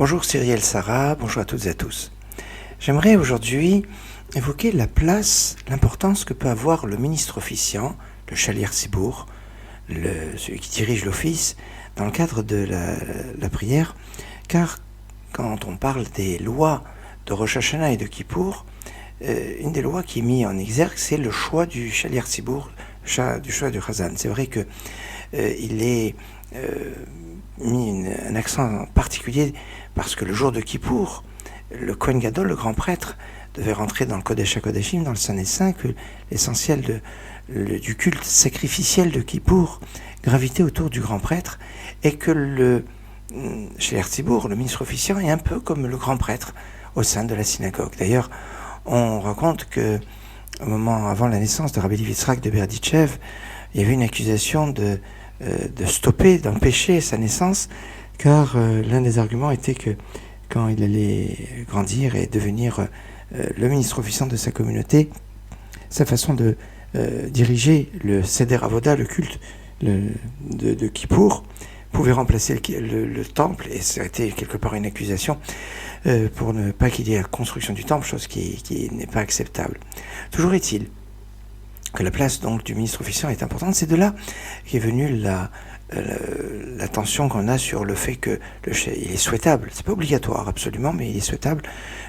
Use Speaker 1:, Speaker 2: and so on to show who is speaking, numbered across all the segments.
Speaker 1: Bonjour Cyrielle Sarah, bonjour à toutes et à tous. J'aimerais aujourd'hui évoquer la place, l'importance que peut avoir le ministre officiant, le Shaliach Tzibour, celui qui dirige l'office, dans le cadre de la prière, car quand on parle des lois de Rosh Hashanah et de Kippour, une des lois qui est mise en exergue, c'est le choix du Shaliach Tzibour, du choix du Chazan. C'est vrai que il est mis un accent particulier parce que le jour de Kippour, le Kohen Gadol, le grand prêtre, devait rentrer dans le Kodesh HaKodeshim, dans le Saint des Saints, que l'essentiel du culte sacrificiel de Kippour gravitait autour du grand prêtre, et que le Shaliach Tzibour, le ministre officiant, est un peu comme le grand prêtre au sein de la synagogue. D'ailleurs, on raconte que au moment avant la naissance de Rabbi Levi Yitzhak de Berdichev, il y avait une accusation de stopper, d'empêcher sa naissance, car l'un des arguments était que quand il allait grandir et devenir le ministre officiant de sa communauté, sa façon de diriger le Seder Avoda, le culte de Kippour, pouvait remplacer le temple, et ça a été quelque part une accusation pour ne pas qu'il y ait la construction du temple, chose qui n'est pas acceptable. Toujours est-il que la place donc du ministre officiant est importante. C'est de là qu'est venue l'attention qu'on a sur le fait que il est souhaitable, c'est pas obligatoire absolument, mais il est souhaitable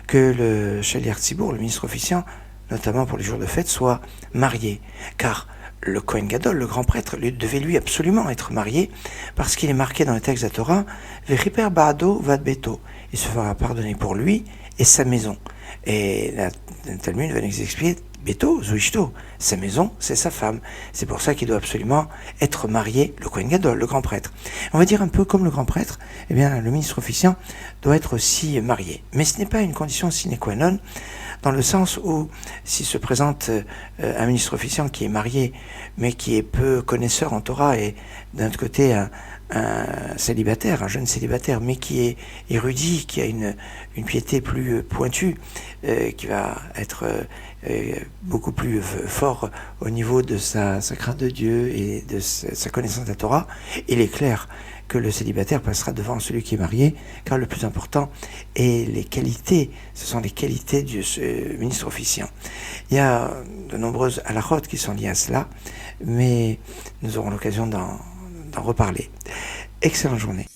Speaker 1: que le Shaliach Tzibour, le ministre officiant, notamment pour les jours de fête, soit marié, car le Kohen Gadol, le grand prêtre, devait lui absolument être marié, parce qu'il est marqué dans le texte de la Torah, Vechiper Ba'ado Vad Beto, il se fera pardonner pour lui et sa maison. Et la Talmud va nous expliquer, Beto, Zoishto, sa maison, c'est sa femme. C'est pour ça qu'il doit absolument être marié, le Kohen Gadol, le grand prêtre. On va dire un peu comme le grand prêtre, eh bien, le ministre officiant doit être aussi marié. Mais ce n'est pas une condition sine qua non, dans le sens où, s'il se présente un ministre officiant qui est marié, mais qui est peu connaisseur en Torah, et d'un autre côté, un célibataire, un jeune célibataire, mais qui est érudit, qui a une piété plus pointue, qui va être beaucoup plus fort au niveau de sa crainte de Dieu et de sa connaissance de la Torah, il est clair que le célibataire passera devant celui qui est marié, car le plus important est les qualités, ce sont les qualités du ministre officiant. Il y a de nombreuses halakhot qui sont liées à cela, mais nous aurons l'occasion d'en reparler. Excellente journée.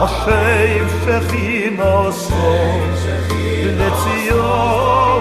Speaker 2: Hashem Shechino Letzion